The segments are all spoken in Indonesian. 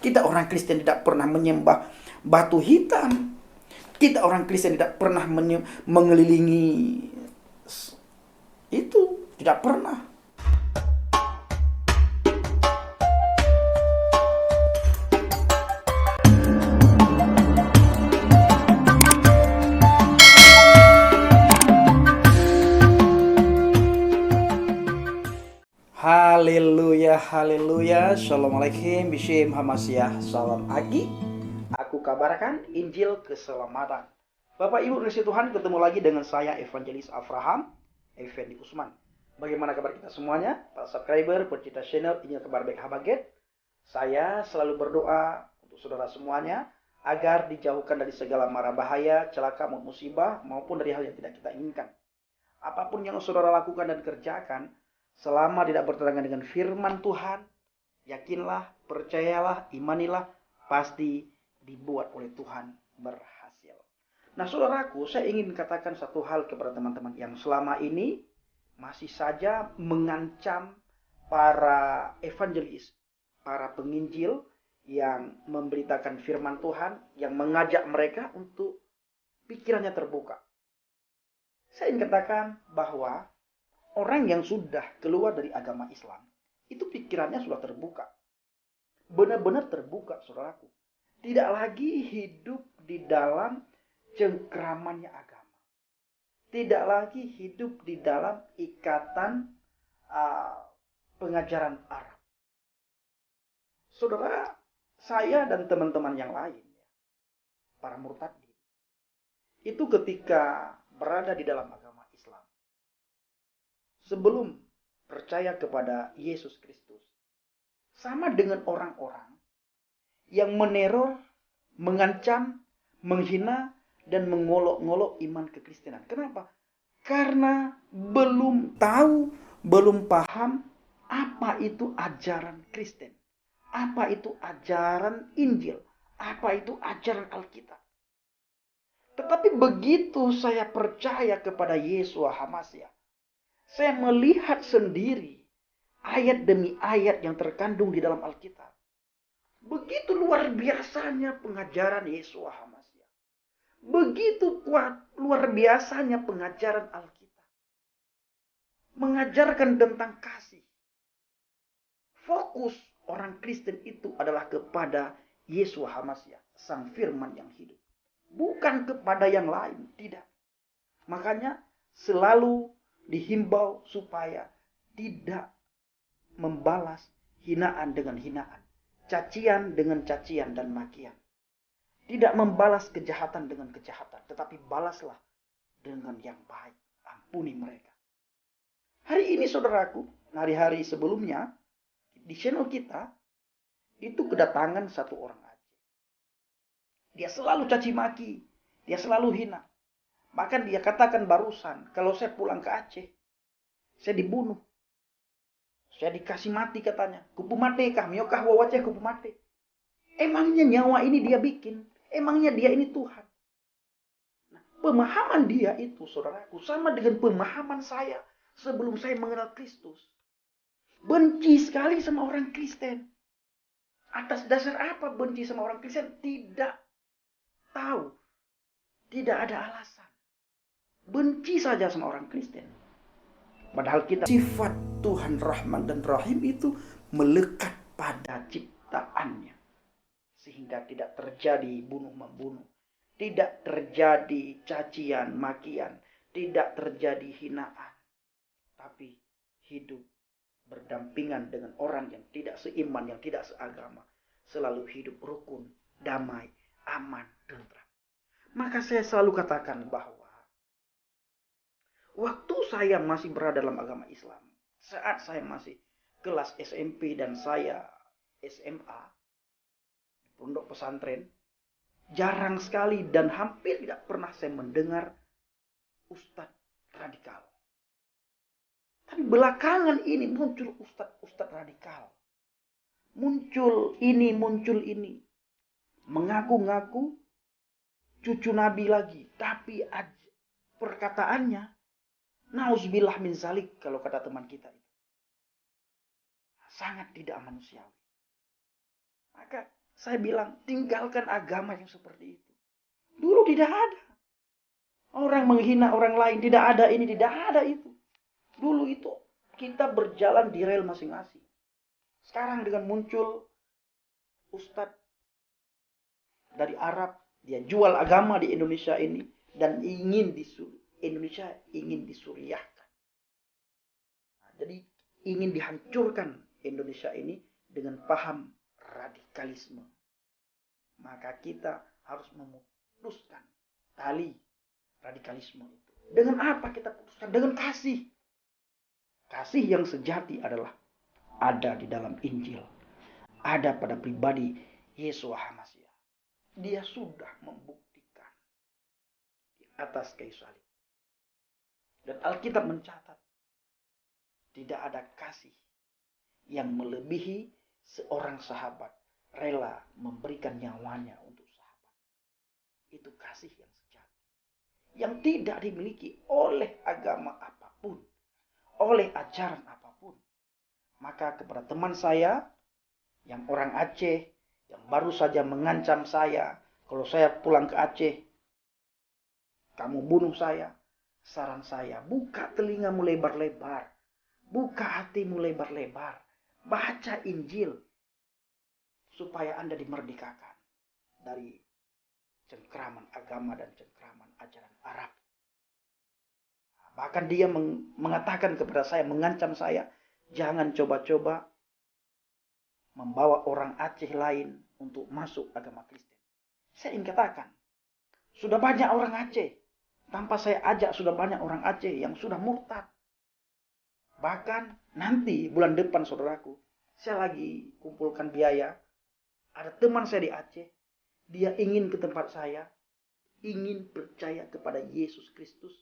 Kita orang Kristen tidak pernah menyembah batu hitam. Kita orang Kristen tidak pernah mengelilingi itu. Tidak pernah. Haleluya, haleluya. Assalamualaikum, Bishim Hamasyah. Salam Agi. Aku kabarkan Injil keselamatan. Bapak Ibu kasih Tuhan, ketemu lagi dengan saya Evangelis Abraham Effendi Usman. Bagaimana kabar kita semuanya? Para subscriber pecinta channel Injil Kabar Baik Habaget. Saya selalu berdoa untuk saudara semuanya agar dijauhkan dari segala mara bahaya, celaka, musibah maupun dari hal yang tidak kita inginkan. Apapun yang saudara lakukan dan kerjakan, selama tidak bertentangan dengan firman Tuhan, yakinlah, percayalah, imanilah, pasti dibuat oleh Tuhan berhasil. Nah saudaraku, saya ingin katakan satu hal kepada teman-teman yang selama ini masih saja mengancam para evangelis, para penginjil yang memberitakan firman Tuhan, yang mengajak mereka untuk pikirannya terbuka. Saya ingin katakan bahwa orang yang sudah keluar dari agama Islam, itu pikirannya sudah terbuka. Benar-benar terbuka, saudaraku. Tidak lagi hidup di dalam cengkramannya agama. Tidak lagi hidup di dalam ikatan pengajaran Arab. Saudara, saya dan teman-teman yang lain, para murtadin, itu ketika berada di dalam agama Islam, sebelum percaya kepada Yesus Kristus, sama dengan orang-orang yang meneror, mengancam, menghina, dan mengolok-ngolok iman kekristenan. Kenapa? Karena belum tahu, belum paham apa itu ajaran Kristen, apa itu ajaran Injil, apa itu ajaran Alkitab. Tetapi begitu saya percaya kepada Yesua HaMasiah, saya melihat sendiri ayat demi ayat yang terkandung di dalam Alkitab. Begitu luar biasanya pengajaran Yesua HaMasiah. Begitu kuat luar biasanya pengajaran Alkitab. Mengajarkan tentang kasih. Fokus orang Kristen itu adalah kepada Yesua HaMasiah, Sang Firman yang hidup. Bukan kepada yang lain, tidak. Makanya selalu dihimbau supaya tidak membalas hinaan dengan hinaan, cacian dengan cacian dan makian. Tidak membalas kejahatan dengan kejahatan, tetapi balaslah dengan yang baik. Ampuni mereka. Hari ini saudaraku, hari-hari sebelumnya, di channel kita, itu kedatangan satu orang Aceh. Dia selalu caci maki, dia selalu hina. Bahkan dia katakan barusan, kalau saya pulang ke Aceh, saya dibunuh. Saya dikasih mati katanya. Kupu mati kah? Miokah wawaceh kupu mati. Emangnya nyawa ini dia bikin? Emangnya dia ini Tuhan? Nah, pemahaman dia itu, saudaraku, sama dengan pemahaman saya sebelum saya mengenal Kristus. Benci sekali sama orang Kristen. Atas dasar apa benci sama orang Kristen? Tidak tahu. Tidak ada alasan. Benci saja sama orang Kristen. Padahal kita sifat Tuhan Rahman dan Rahim itu melekat pada ciptaannya. Sehingga tidak terjadi bunuh-membunuh. Tidak terjadi cacian, makian. Tidak terjadi hinaan. Tapi hidup berdampingan dengan orang yang tidak seiman, yang tidak seagama. Selalu hidup rukun, damai, aman, tentram. Maka saya selalu katakan bahwa waktu saya masih berada dalam agama Islam, saat saya masih kelas SMP dan saya SMA, pondok pesantren, jarang sekali dan hampir tidak pernah saya mendengar ustadz radikal. Tapi belakangan ini muncul ustadz radikal. Muncul ini, muncul ini. Mengaku-ngaku cucu Nabi lagi. Tapi perkataannya, nauzubillah min zalik, kalau kata teman kita itu. Sangat tidak manusiawi. Maka Saya bilang, tinggalkan agama yang seperti itu. Dulu tidak ada. Orang menghina orang lain, tidak ada ini, tidak ada itu. Dulu itu kita berjalan di rel masing-masing. Sekarang dengan muncul ustadz dari Arab, dia jual agama di Indonesia ini dan Indonesia ingin disuriahkan. Nah, jadi ingin dihancurkan Indonesia ini dengan paham radikalisme. Maka kita harus memutuskan tali radikalisme itu. Dengan apa kita putuskan? Dengan kasih. Kasih yang sejati adalah ada di dalam Injil. Ada pada pribadi Yesua HaMasiah. Dia sudah membuktikan di atas kayu salib. Dan Alkitab mencatat, tidak ada kasih yang melebihi seorang sahabat rela memberikan nyawanya untuk sahabat. Itu kasih yang sejati. Yang tidak dimiliki oleh agama apapun, oleh ajaran apapun. Maka kepada teman saya yang orang Aceh, yang baru saja mengancam saya, kalau saya pulang ke Aceh, kamu bunuh saya. Saran saya, buka telingamu lebar-lebar, buka hatimu lebar-lebar, baca Injil, supaya Anda dimerdekakan dari cengkraman agama dan cengkraman ajaran Arab. Bahkan dia mengatakan kepada saya, mengancam saya, jangan coba-coba membawa orang Aceh lain untuk masuk agama Kristen. Saya ingin katakan, sudah banyak orang Aceh, tanpa saya ajak sudah banyak orang Aceh yang sudah murtad. Bahkan nanti bulan depan saudaraku, saya lagi kumpulkan biaya. Ada teman saya di Aceh, dia ingin ke tempat saya, ingin percaya kepada Yesus Kristus.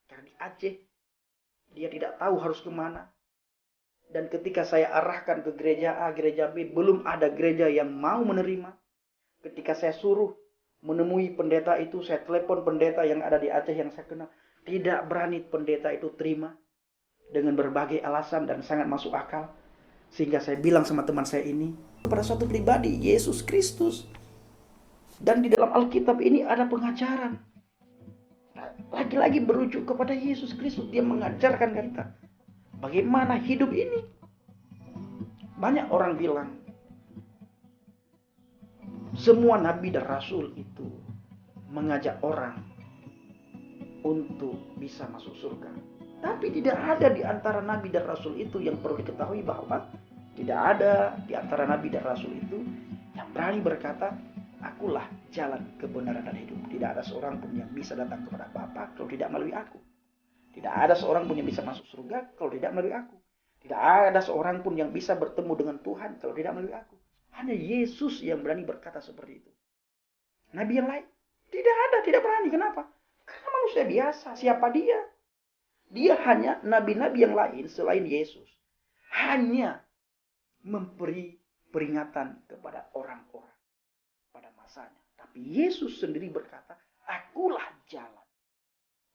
Karena di Aceh, dia tidak tahu harus kemana. Dan ketika saya arahkan ke gereja A, gereja B, belum ada gereja yang mau menerima. Ketika saya suruh menemui pendeta itu, saya telepon pendeta yang ada di Aceh yang saya kenal. Tidak berani pendeta itu terima dengan berbagai alasan dan sangat masuk akal. Sehingga saya bilang sama teman saya ini, pada suatu pribadi, Yesus Kristus. Dan di dalam Alkitab ini ada pengajaran. Lagi-lagi berujuk kepada Yesus Kristus. Dia mengajarkan kita bagaimana hidup ini. Banyak orang bilang, semua nabi dan rasul itu mengajak orang untuk bisa masuk surga. Tapi tidak ada di antara nabi dan rasul itu yang perlu diketahui bahwa tidak ada di antara nabi dan rasul itu yang berani berkata, akulah jalan kebenaran dan hidup. Tidak ada seorang pun yang bisa datang kepada Bapa kalau tidak melalui aku. Tidak ada seorang pun yang bisa masuk surga kalau tidak melalui aku. Tidak ada seorang pun yang bisa bertemu dengan Tuhan kalau tidak melalui aku. Hanya Yesus yang berani berkata seperti itu. Nabi yang lain tidak ada, tidak berani. Kenapa? Karena manusia biasa. Siapa dia? Dia hanya nabi-nabi yang lain selain Yesus. Hanya memberi peringatan kepada orang-orang pada masanya. Tapi Yesus sendiri berkata, akulah jalan.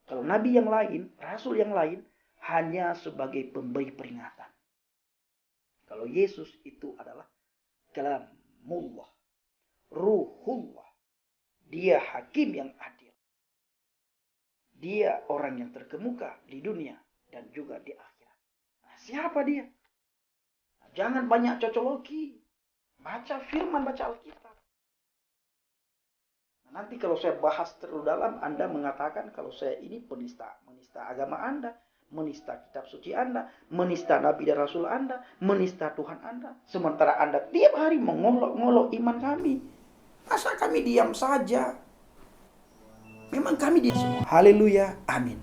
Kalau nabi yang lain, rasul yang lain, hanya sebagai pemberi peringatan. Kalau Yesus itu adalah kalamullah, ruhullah. Dia hakim yang adil. Dia orang yang terkemuka di dunia dan juga di akhirat. Nah, siapa dia? Jangan banyak cocologi. Baca firman, baca Alkitab. Nah, nanti kalau saya bahas terlalu dalam, Anda mengatakan kalau saya ini penista. Menista agama Anda, menista kitab suci Anda, menista Nabi dan Rasul Anda, menista Tuhan Anda. Sementara Anda tiap hari mengolok-ngolok iman kami. Masa kami diam saja? Memang kami diam semua. Haleluya, amin.